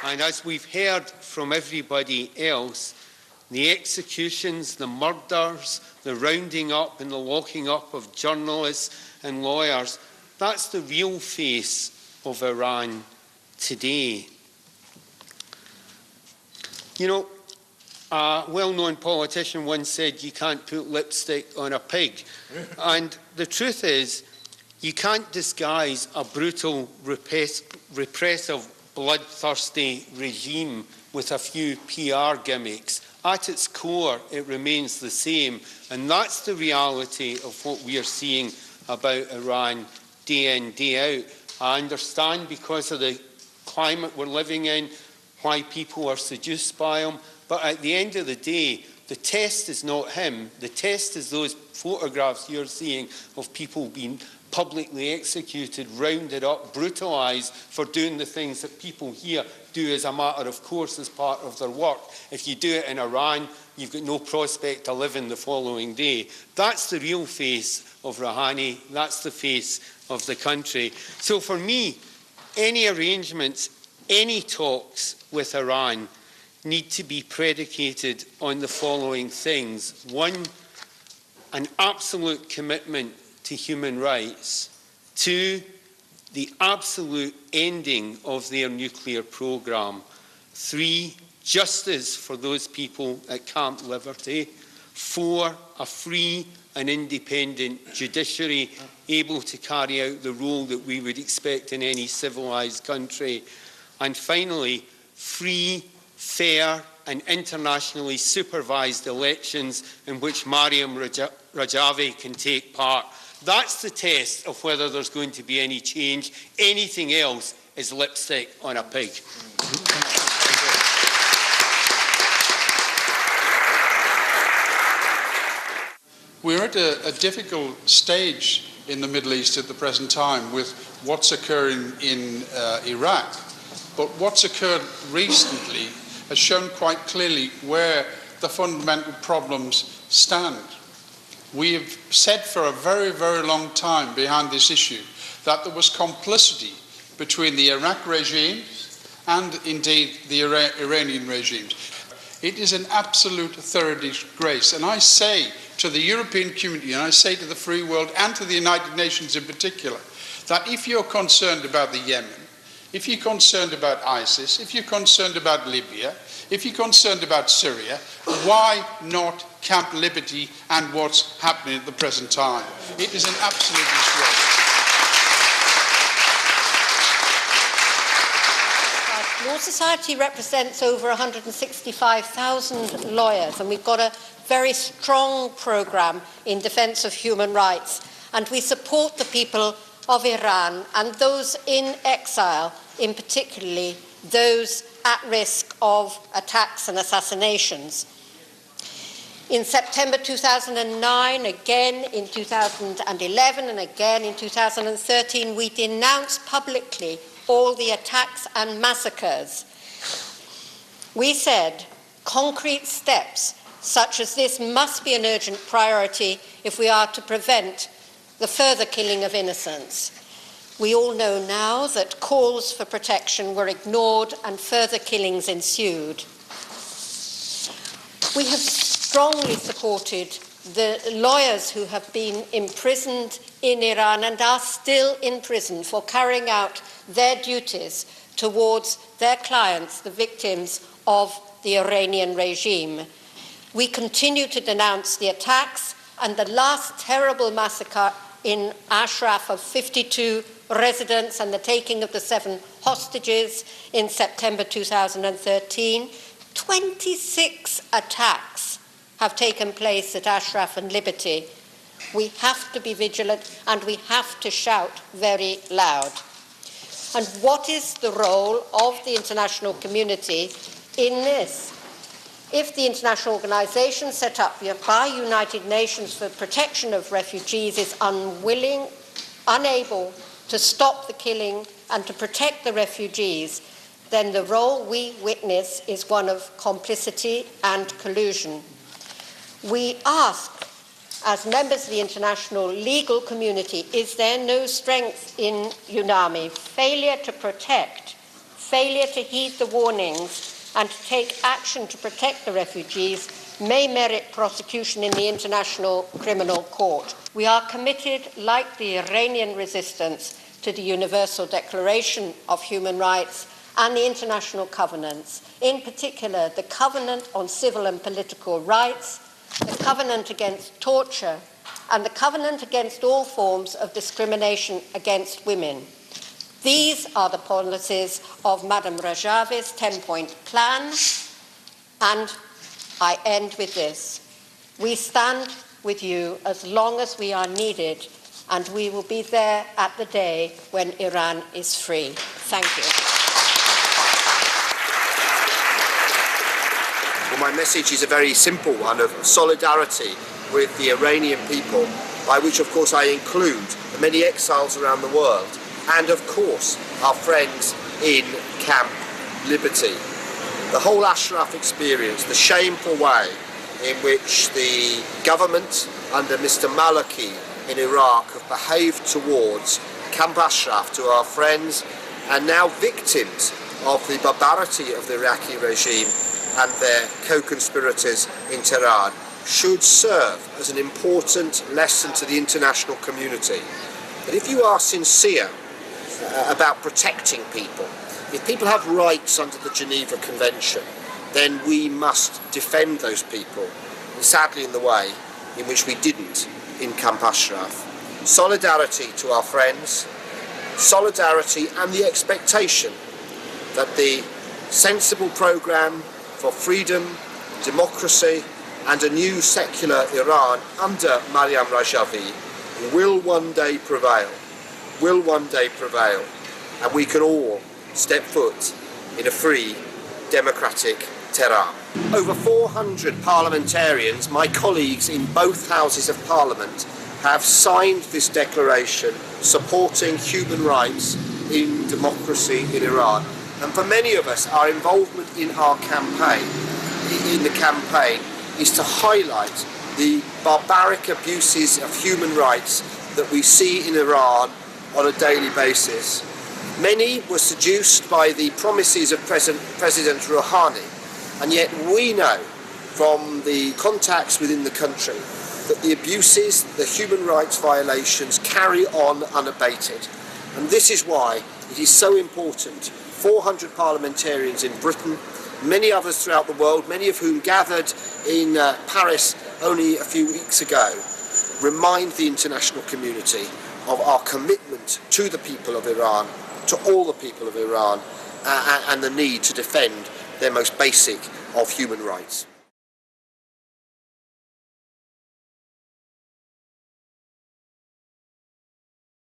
And as we've heard from everybody else, the executions, the murders, the rounding up and the locking up of journalists and lawyers, that's the real face of Iran today. You know, a well-known politician once said you can't put lipstick on a pig. And the truth is, you can't disguise a brutal, repressive, bloodthirsty regime with a few PR gimmicks. At its core, it remains the same. And that's the reality of what we are seeing about Iran day in, day out. I understand because of the climate we're living in, why people are seduced by him. But at the end of the day, the test is not him. The test is those photographs you're seeing of people being publicly executed, rounded up, brutalised for doing the things that people here do as a matter of course as part of their work. If you do it in Iran, you've got no prospect of living the following day. That's the real face of Rouhani. That's the face of the country. So for me, any arrangements, any talks with Iran need to be predicated on the following things. One, an absolute commitment to human rights. Two, the absolute ending of their nuclear programme. Three, justice for those people at Camp Liberty. Four, a free and independent judiciary able to carry out the role that we would expect in any civilised country. And finally, free, fair and internationally supervised elections in which Mariam Rajavi can take part. That's the test of whether there's going to be any change. Anything else is lipstick on a pig. We're at a difficult stage in the Middle East at the present time with what's occurring in Iraq. But what's occurred recently has shown quite clearly where the fundamental problems stand. We have said for a very, very long time behind this issue that there was complicity between the Iraq regimes and indeed the Iranian regimes. It is an absolute thorough disgrace. And I say to the European community, and I say to the free world and to the United Nations in particular, that if you're concerned about the Yemen, if you're concerned about ISIS, if you're concerned about Libya, if you're concerned about Syria, why not Camp Liberty and what's happening at the present time? It is an absolute disgrace. Law Society represents over 165,000 lawyers, and we've got a very strong programme in defence of human rights. And we support the people of Iran and those in exile, in particularly those at risk of attacks and assassinations. In September 2009, again in 2011 and again in 2013, we denounced publicly all the attacks and massacres. We said concrete steps such as this must be an urgent priority if we are to prevent the further killing of innocents. We all know now that calls for protection were ignored and further killings ensued. We have strongly supported the lawyers who have been imprisoned in Iran and are still in prison for carrying out their duties towards their clients, the victims of the Iranian regime. We continue to denounce the attacks and the last terrible massacre in Ashraf of 52 residents and the taking of the 7 hostages in September 2013. 26 attacks have taken place at Ashraf and Liberty. We have to be vigilant and we have to shout very loud. And what is the role of the international community in this? If the international organisation set up by United Nations for protection of refugees is unwilling, unable to stop the killing and to protect the refugees, then the role we witness is one of complicity and collusion. We ask, as members of the international legal community, is there no strength in UNAMI? Failure to protect, failure to heed the warnings and to take action to protect the refugees may merit prosecution in the International Criminal Court. We are committed, like the Iranian resistance, to the Universal Declaration of Human Rights and the international covenants, in particular the Covenant on Civil and Political Rights, the Covenant against Torture, and the Covenant against all forms of discrimination against women. These are the policies of Madam Rajavi's 10-point plan, and I end with this. We stand with you as long as we are needed, and we will be there at the day when Iran is free. Thank you. Well, my message is a very simple one of solidarity with the Iranian people, by which of course I include the many exiles around the world, and of course our friends in Camp Liberty. The whole Ashraf experience, the shameful way in which the government under Mr. Maliki in Iraq have behaved towards Camp Ashraf, to our friends and now victims of the barbarity of the Iraqi regime and their co-conspirators in Tehran, should serve as an important lesson to the international community. But if you are sincere about protecting people, if people have rights under the Geneva Convention, then we must defend those people, sadly in the way in which we didn't in Camp Ashraf. Solidarity to our friends, solidarity and the expectation that the sensible programme for freedom, democracy and a new secular Iran under Maryam Rajavi will one day prevail, and we can all step foot in a free, democratic Tehran. Over 400 parliamentarians, my colleagues in both houses of parliament, have signed this declaration supporting human rights in democracy in Iran. And for many of us, our involvement in our campaign, is to highlight the barbaric abuses of human rights that we see in Iran on a daily basis. Many were seduced by the promises of President Rouhani, and yet we know from the contacts within the country that the abuses, the human rights violations carry on unabated. And this is why it is so important 400 parliamentarians in Britain, many others throughout the world, many of whom gathered in Paris only a few weeks ago, remind the international community of our commitment to the people of Iran, to all the people of Iran, and the need to defend their most basic of human rights.